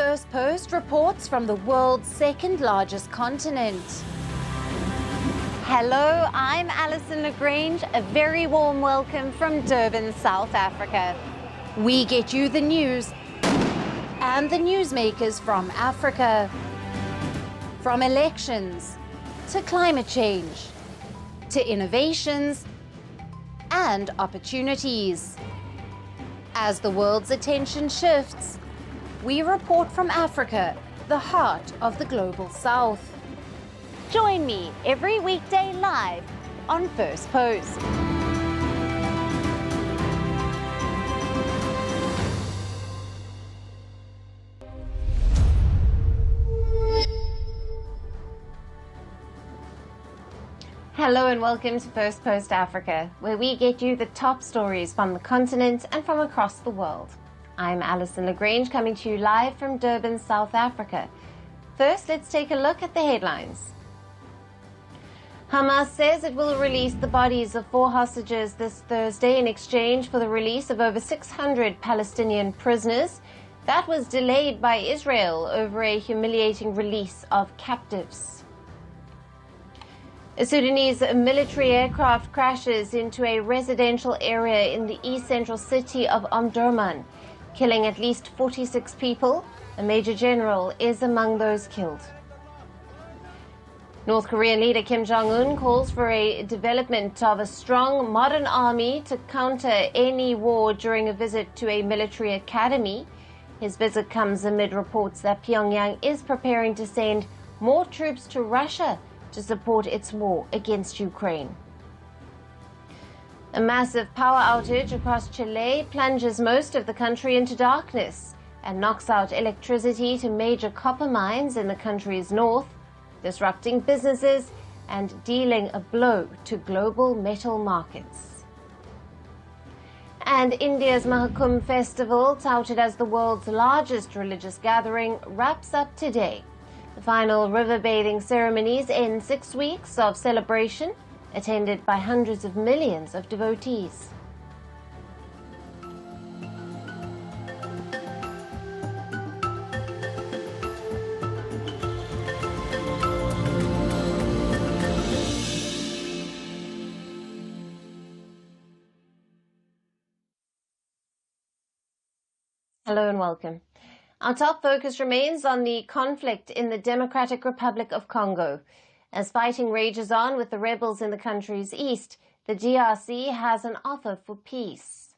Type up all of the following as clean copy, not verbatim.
Firstpost reports from the world's second largest continent. Hello, I'm Alison LaGrange. A very warm welcome from Durban, South Africa. We get you the news and the newsmakers from Africa. From elections to climate change to innovations and opportunities. As the world's attention shifts, we report from Africa, the heart of the global south. Join me every weekday live on Firstpost. Hello and welcome to Firstpost Africa, where we get you the top stories from the continent and from across the world. I'm Alison LaGrange, coming to you live from Durban, South Africa. First, let's take a look at the headlines. Hamas says it will release the bodies of 4 hostages this Thursday in exchange for the release of over 600 Palestinian prisoners. That was delayed by Israel over a humiliating release of captives. A Sudanese military aircraft crashes into a residential area in the east-central city of Omdurman, killing at least 46 people. A major general is among those killed. North Korean leader Kim Jong-un calls for a development of a strong, modern army to counter any war during a visit to a military academy. His visit comes amid reports that Pyongyang is preparing to send more troops to Russia to support its war against Ukraine. A massive power outage across Chile plunges most of the country into darkness and knocks out electricity to major copper mines in the country's north, disrupting businesses and dealing a blow to global metal markets. And India's Mahakumbh festival, touted as the world's largest religious gathering, wraps up today. The final river bathing ceremonies end 6 weeks of celebration, attended by hundreds of millions of devotees. Hello and welcome. Our top focus remains on the conflict in the Democratic Republic of Congo. As fighting rages on with the rebels in the country's east, the DRC has an offer for peace.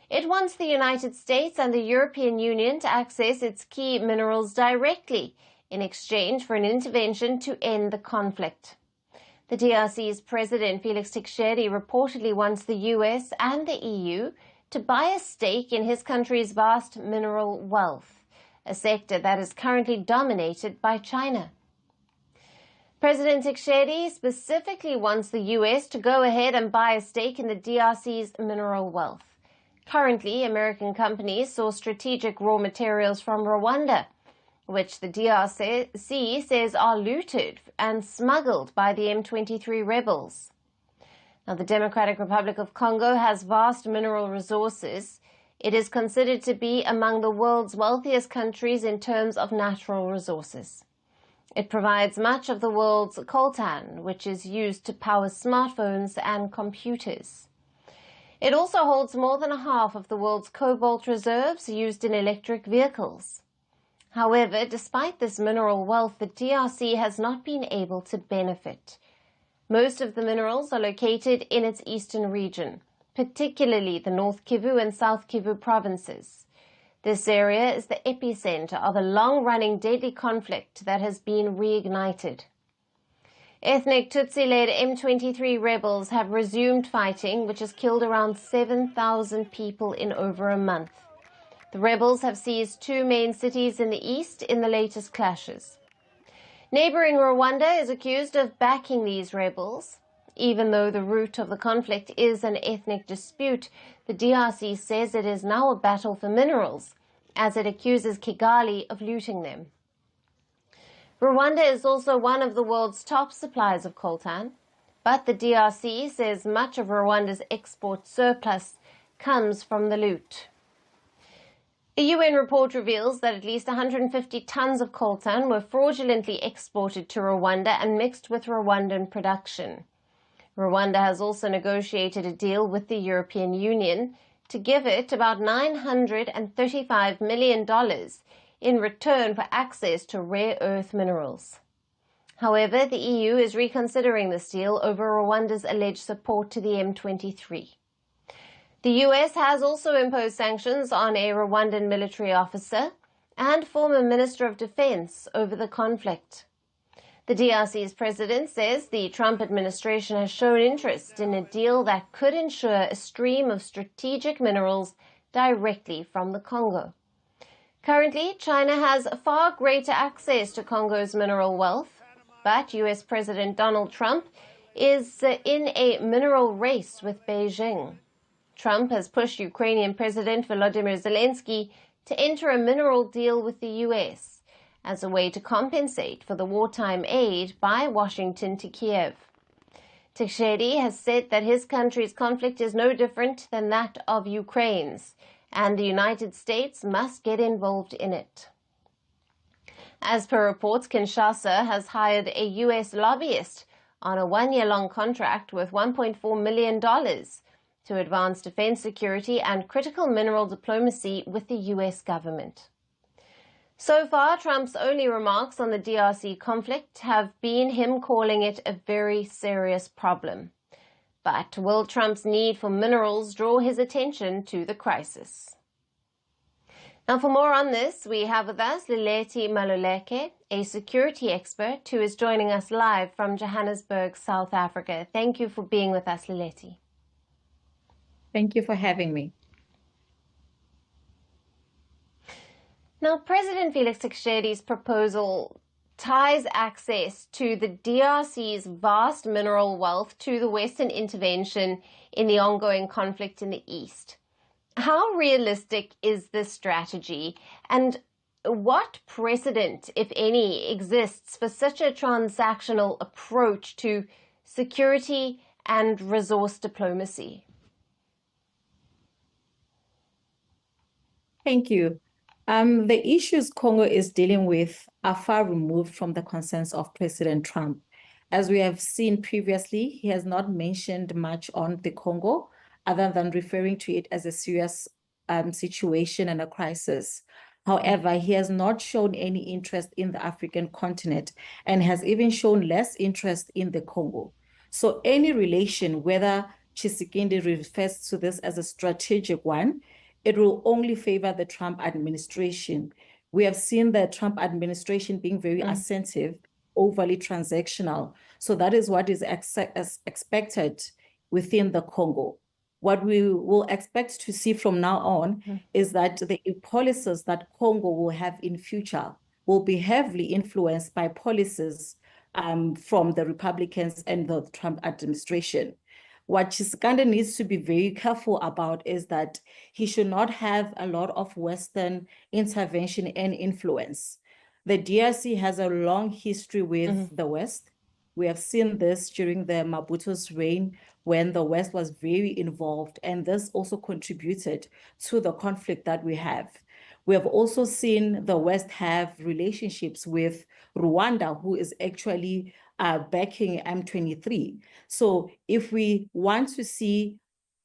It wants the United States and the European Union to access its key minerals directly in exchange for an intervention to end the conflict. The DRC's President Felix reportedly wants the US and the EU to buy a stake in his country's vast mineral wealth, a sector that is currently dominated by China. President Tshisekedi specifically wants the US to go ahead and buy a stake in the DRC's mineral wealth. Currently, American companies source strategic raw materials from Rwanda, which the DRC says are looted and smuggled by the M23 rebels. Now, the Democratic Republic of Congo has vast mineral resources. It is considered to be among the world's wealthiest countries in terms of natural resources. It provides much of the world's coltan, which is used to power smartphones and computers. It also holds more than half of the world's cobalt reserves used in electric vehicles. However, despite this mineral wealth, the DRC has not been able to benefit. Most of the minerals are located in its eastern region, particularly the North Kivu and South Kivu provinces. This area is the epicenter of a long-running deadly conflict that has been reignited. Ethnic Tutsi-led M23 rebels have resumed fighting, which has killed around 7,000 people in over a month. The rebels have seized 2 main cities in the east in the latest clashes. Neighboring Rwanda is accused of backing these rebels. Even though the root of the conflict is an ethnic dispute, the DRC says it is now a battle for minerals, as it accuses Kigali of looting them. Rwanda is also one of the world's top suppliers of coltan, but the DRC says much of Rwanda's export surplus comes from the loot. A UN report reveals that at least 150 tons of coltan were fraudulently exported to Rwanda and mixed with Rwandan production. Rwanda has also negotiated a deal with the European Union to give it about $935 million in return for access to rare earth minerals. However, the EU is reconsidering this deal over Rwanda's alleged support to the M23. The US has also imposed sanctions on a Rwandan military officer and former Minister of Defense over the conflict. The DRC's president says the Trump administration has shown interest in a deal that could ensure a stream of strategic minerals directly from the Congo. Currently, China has far greater access to Congo's mineral wealth, but US President Donald Trump is in a mineral race with Beijing. Trump has pushed Ukrainian President Volodymyr Zelensky to enter a mineral deal with the US as a way to compensate for the wartime aid by Washington to Kiev. Tshisekedi has said that his country's conflict is no different than that of Ukraine's, and the United States must get involved in it. As per reports, Kinshasa has hired a US lobbyist on a one-year-long contract worth $1.4 million to advance defense security and critical mineral diplomacy with the US government. So far, Trump's only remarks on the DRC conflict have been him calling it a very serious problem. But will Trump's need for minerals draw his attention to the crisis? Now, for more on this, we have with us Lileti Maluleke, a security expert who is joining us live from Johannesburg, South Africa. Thank you for being with us, Lileti. Thank you for having me. Now, President Felix Tshisekedi's proposal ties access to the DRC's vast mineral wealth to the Western intervention in the ongoing conflict in the East. How realistic is this strategy, and what precedent, if any, exists for such a transactional approach to security and resource diplomacy? Thank you. The issues Congo is dealing with are far removed from the concerns of President Trump. As we have seen previously, he has not mentioned much on the Congo, other than referring to it as a serious situation and a crisis. However, he has not shown any interest in the African continent and has even shown less interest in the Congo. So any relation, whether Tshisekedi refers to this as a strategic one, it will only favor the Trump administration. We have seen the Trump administration being very assertive, overly transactional. So that is what is expected within the Congo. What we will expect to see from now on is that the policies that Congo will have in future will be heavily influenced by policies from the Republicans and the Trump administration. What Tshisekedi needs to be very careful about is that he should not have a lot of Western intervention and influence. The DRC has a long history with the West. We have seen this during the Mobutu's reign when the West was very involved, and this also contributed to the conflict that we have. We have also seen the West have relationships with Rwanda, who is actually backing M23. So if we want to see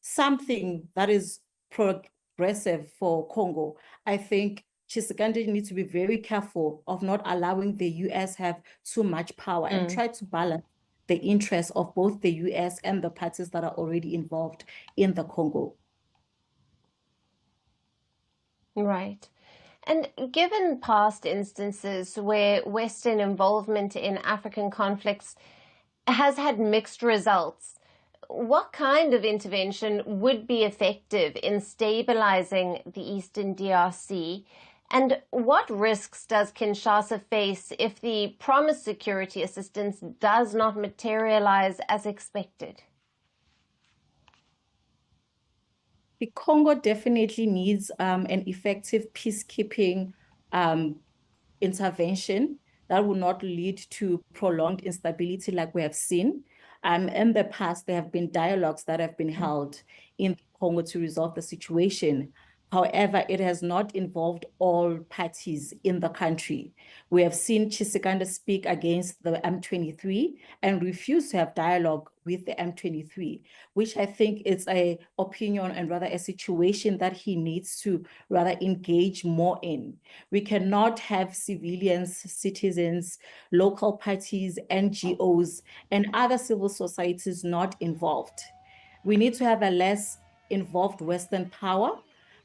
something that is progressive for Congo, I think Tshisekedi needs to be very careful of not allowing the US have too much power and try to balance the interests of both the US and the parties that are already involved in the Congo. Right. And given past instances where Western involvement in African conflicts has had mixed results, what kind of intervention would be effective in stabilizing the Eastern DRC? And what risks does Kinshasa face if the promised security assistance does not materialize as expected? The Congo definitely needs an effective peacekeeping intervention that will not lead to prolonged instability like we have seen. In the past, there have been dialogues that have been held in Congo to resolve the situation. However, it has not involved all parties in the country. We have seen Tshisekedi speak against the M23 and refuse to have dialogue with the M23, which I think is an opinion and rather a situation that he needs to rather engage more in. We cannot have civilians, citizens, local parties, NGOs, and other civil societies not involved. We need to have a less involved Western power.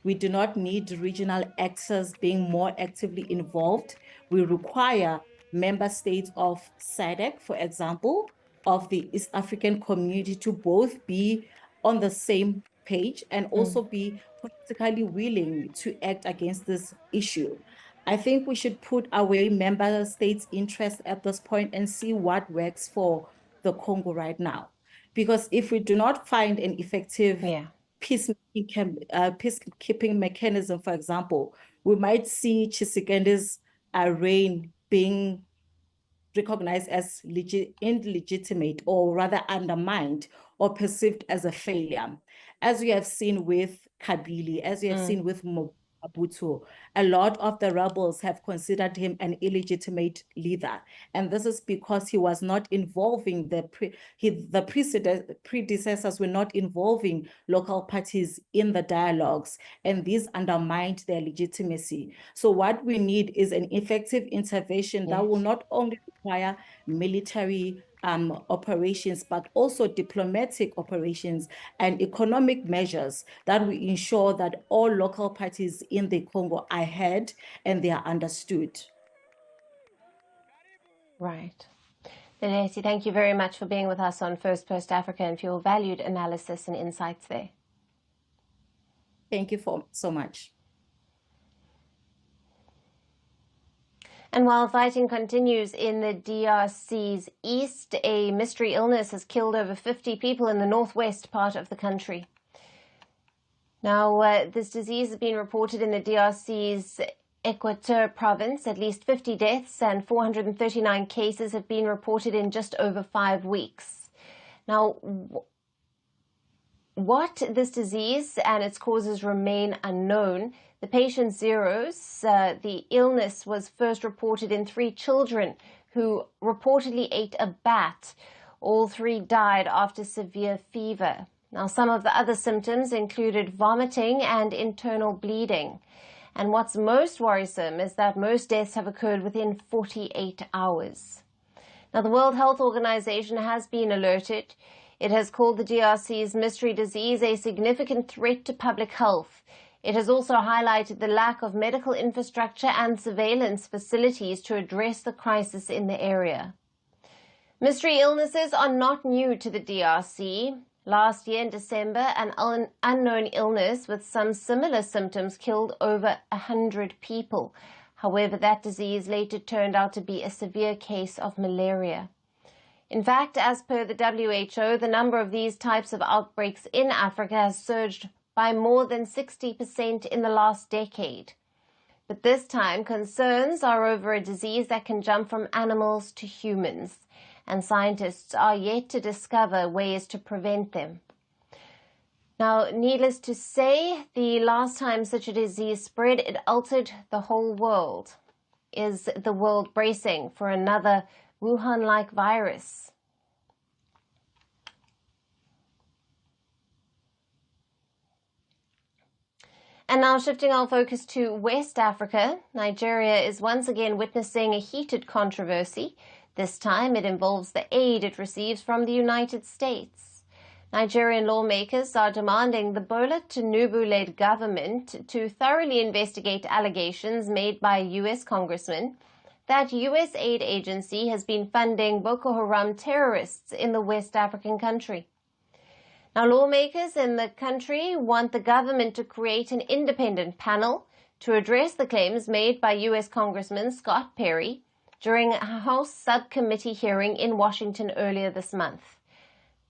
We do not need regional actors being more actively involved. We require member states of SADC, for example, of the East African community to both be on the same page and also be politically willing to act against this issue. I think we should put away member states' interest at this point and see what works for the Congo right now. Because if we do not find an effective peacekeeping mechanism, for example, we might see Tshisekedi's reign being recognized as illegitimate or rather undermined or perceived as a failure. As we have seen with Kabila, as we have seen with Mobutu, a lot of the rebels have considered him an illegitimate leader. And this is because he was not involving the predecessors were not involving local parties in the dialogues, and these undermined their legitimacy. So what we need is an effective intervention that will not only require military operations, but also diplomatic operations and economic measures that will ensure that all local parties in the Congo are heard and they are understood. Right. Lelesi, thank you very much for being with us on Firstpost Africa and for your valued analysis and insights there. Thank you so much. And while fighting continues in the DRC's east, a mystery illness has killed over 50 people in the northwest part of the country. Now, this disease has been reported in the DRC's Equateur province. At least 50 deaths and 439 cases have been reported in just over 5 weeks. Now, what this disease and its causes remain unknown. The patient zeros, the illness was first reported in 3 children who reportedly ate a bat. All 3 died after severe fever. Now, some of the other symptoms included vomiting and internal bleeding. And what's most worrisome is that most deaths have occurred within 48 hours. Now, the World Health Organization has been alerted. It has called the DRC's mystery disease a significant threat to public health. It has also highlighted the lack of medical infrastructure and surveillance facilities to address the crisis in the area. Mystery illnesses are not new to the DRC. Last year in December, an unknown illness with some similar symptoms killed over 100 people. However, that disease later turned out to be a severe case of malaria. In fact, as per the WHO, the number of these types of outbreaks in Africa has surged by more than 60% in the last decade. But this time, concerns are over a disease that can jump from animals to humans, and scientists are yet to discover ways to prevent them. Now, needless to say, the last time such a disease spread, it altered the whole world. Is the world bracing for another Wuhan-like virus? And now shifting our focus to West Africa, Nigeria is once again witnessing a heated controversy. This time it involves the aid it receives from the United States. Nigerian lawmakers are demanding the Bola Tinubu-led government to thoroughly investigate allegations made by a U.S. congressman that U.S. aid agency has been funding Boko Haram terrorists in the West African country. Now, lawmakers in the country want the government to create an independent panel to address the claims made by U.S. Congressman Scott Perry during a House subcommittee hearing in Washington earlier this month.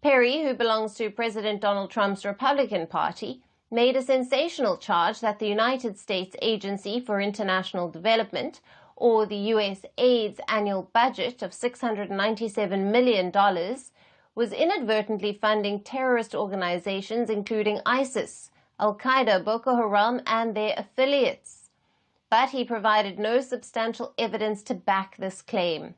Perry, who belongs to President Donald Trump's Republican Party, made a sensational charge that the United States Agency for International Development, or the USAID's annual budget of $697 million, was inadvertently funding terrorist organizations including ISIS, Al-Qaeda, Boko Haram, and their affiliates. But he provided no substantial evidence to back this claim.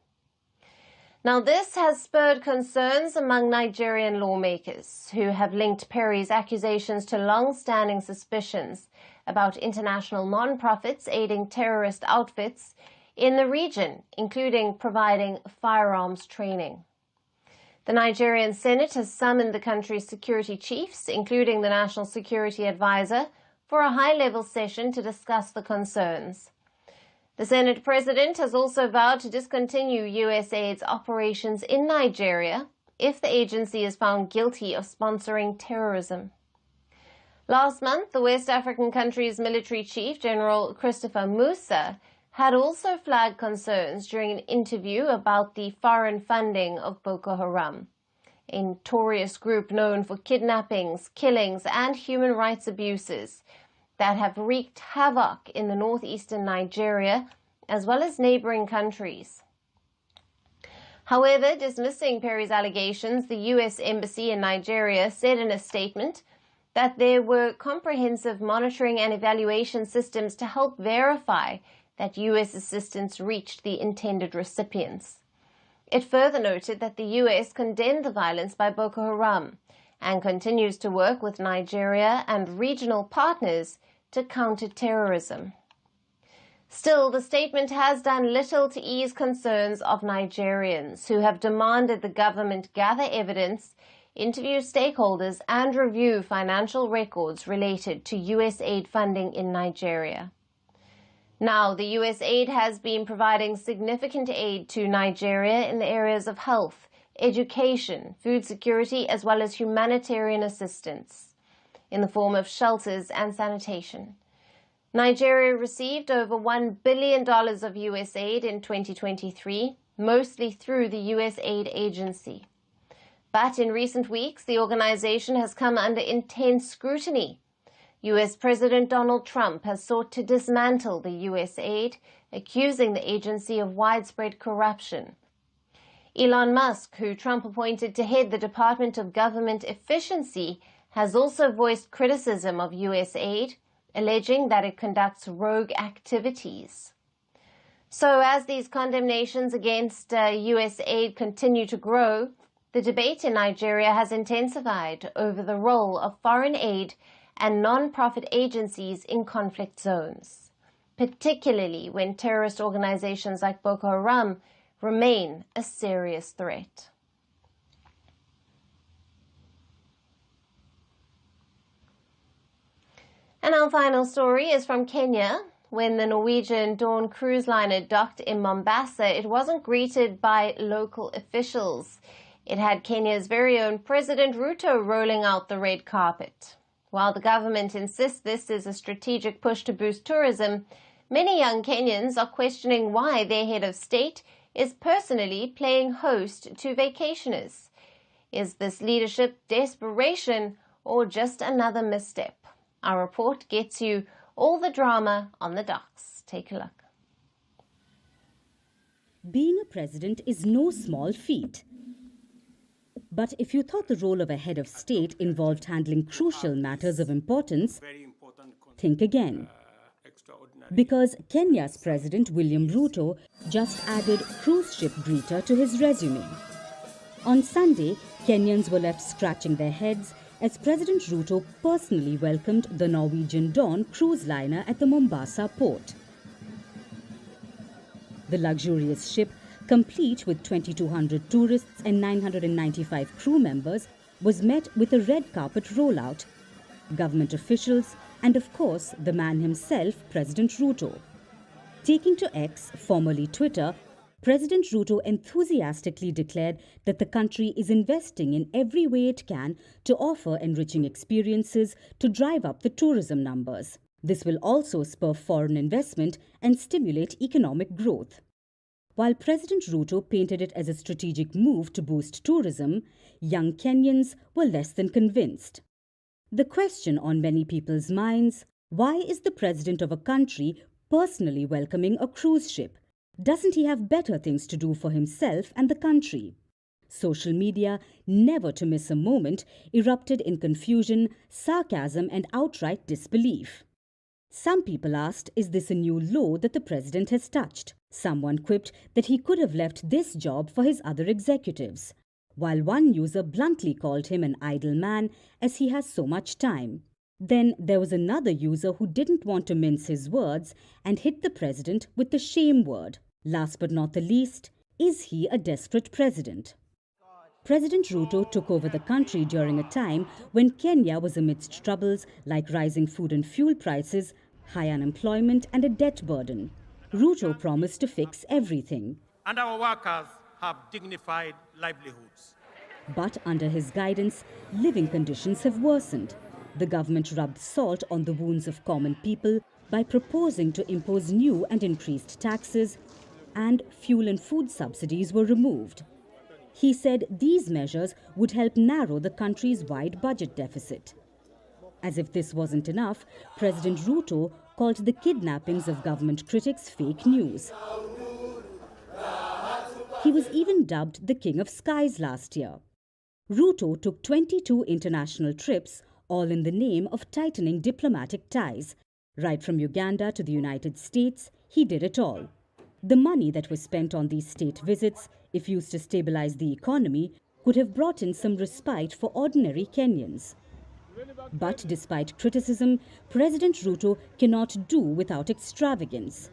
Now, this has spurred concerns among Nigerian lawmakers who have linked Perry's accusations to long-standing suspicions about international non-profits aiding terrorist outfits in the region, including providing firearms training. The Nigerian Senate has summoned the country's security chiefs, including the National Security Advisor, for a high-level session to discuss the concerns. The Senate President has also vowed to discontinue U.S. aid's operations in Nigeria if the agency is found guilty of sponsoring terrorism. Last month, the West African country's military chief, General Christopher Musa, had also flagged concerns during an interview about the foreign funding of Boko Haram, a notorious group known for kidnappings, killings, and human rights abuses that have wreaked havoc in the northeastern Nigeria, as well as neighboring countries. However, dismissing Perry's allegations, the U.S. Embassy in Nigeria said in a statement that there were comprehensive monitoring and evaluation systems to help verify that U.S. assistance reached the intended recipients. It further noted that the U.S. condemned the violence by Boko Haram and continues to work with Nigeria and regional partners to counter terrorism. Still, the statement has done little to ease concerns of Nigerians who have demanded the government gather evidence, interview stakeholders, and review financial records related to U.S. aid funding in Nigeria. Now, the U.S. aid has been providing significant aid to Nigeria in the areas of health, education, food security, as well as humanitarian assistance in the form of shelters and sanitation. Nigeria received over $1 billion of U.S. aid in 2023, mostly through the U.S. aid agency. But in recent weeks, the organization has come under intense scrutiny. U.S. President Donald Trump has sought to dismantle the U.S. aid, accusing the agency of widespread corruption. Elon Musk, who Trump appointed to head the Department of Government Efficiency, has also voiced criticism of U.S. aid, alleging that it conducts rogue activities. So as these condemnations against U.S. aid continue to grow, the debate in Nigeria has intensified over the role of foreign aid and non-profit agencies in conflict zones, particularly when terrorist organizations like Boko Haram remain a serious threat. And our final story is from Kenya. When the Norwegian Dawn cruise liner docked in Mombasa, it wasn't greeted by local officials. It had Kenya's very own President Ruto rolling out the red carpet. While the government insists this is a strategic push to boost tourism, many young Kenyans are questioning why their head of state is personally playing host to vacationers. Is this leadership desperation or just another misstep? Our report gets you all the drama on the docks. Take a look. Being a president is no small feat. But if you thought the role of a head of state involved handling crucial matters of importance, think again. Because Kenya's President William Ruto just added cruise ship greeter to his resume. On Sunday, Kenyans were left scratching their heads as President Ruto personally welcomed the Norwegian Dawn cruise liner at the Mombasa port. The luxurious ship, complete with 2,200 tourists and 995 crew members, was met with a red carpet rollout, government officials, and of course the man himself, President Ruto. Taking to X, formerly Twitter, President Ruto enthusiastically declared that the country is investing in every way it can to offer enriching experiences to drive up the tourism numbers. This will also spur foreign investment and stimulate economic growth. While President Ruto painted it as a strategic move to boost tourism, young Kenyans were less than convinced. The question on many people's minds: why is the president of a country personally welcoming a cruise ship? Doesn't he have better things to do for himself and the country? Social media, never to miss a moment, erupted in confusion, sarcasm, and outright disbelief. Some people asked, is this a new low that the president has touched? Someone quipped that he could have left this job for his other executives, while one user bluntly called him an idle man as he has so much time. Then there was another user who didn't want to mince his words and hit the president with the shame word. Last but not the least, is he a desperate president? President Ruto took over the country during a time when Kenya was amidst troubles like rising food and fuel prices, high unemployment, and a debt burden. Ruto promised to fix everything. And our workers have dignified livelihoods. But under his guidance, living conditions have worsened. The government rubbed salt on the wounds of common people by proposing to impose new and increased taxes, and fuel and food subsidies were removed. He said these measures would help narrow the country's wide budget deficit. As if this wasn't enough, President Ruto called the kidnappings of government critics fake news. He was even dubbed the King of Skies last year. Ruto took 22 international trips, all in the name of tightening diplomatic ties. Right from Uganda to the United States, he did it all. The money that was spent on these state visits, if used to stabilize the economy, could have brought in some respite for ordinary Kenyans. But despite criticism, President Ruto cannot do without extravagance.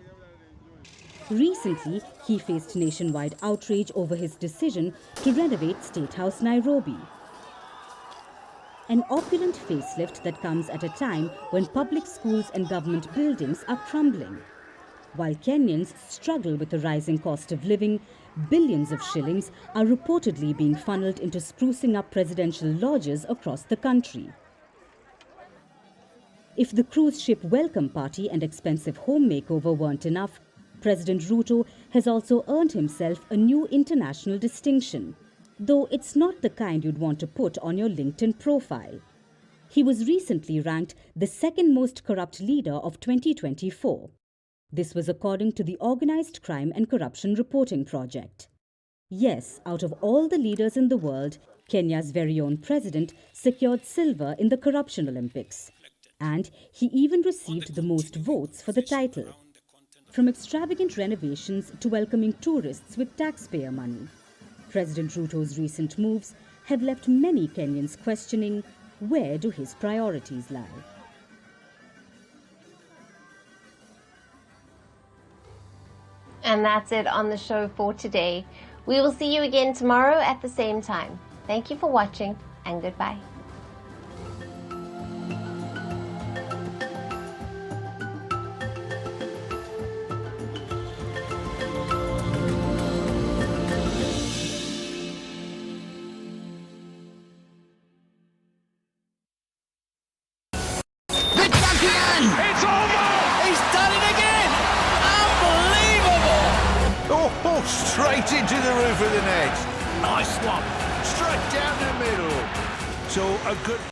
Recently, he faced nationwide outrage over his decision to renovate State House Nairobi. An opulent facelift that comes at a time when public schools and government buildings are crumbling. While Kenyans struggle with the rising cost of living, billions of shillings are reportedly being funneled into sprucing up presidential lodges across the country. If the cruise ship welcome party and expensive home makeover weren't enough, President Ruto has also earned himself a new international distinction, though it's not the kind you'd want to put on your LinkedIn profile. He was recently ranked the second most corrupt leader of 2024. This was according to the Organized Crime and Corruption Reporting Project. Yes, out of all the leaders in the world, Kenya's very own president secured silver in the Corruption Olympics. And he even received the most votes for the title. From extravagant renovations to welcoming tourists with taxpayer money, President Ruto's recent moves have left many Kenyans questioning, where do his priorities lie? And that's it on the show for today. We will see you again tomorrow at the same time. Thank you for watching, and goodbye. It's over! He's done it again! Unbelievable! Oh, straight into the roof of the net. Nice one. Straight down the middle. So a good...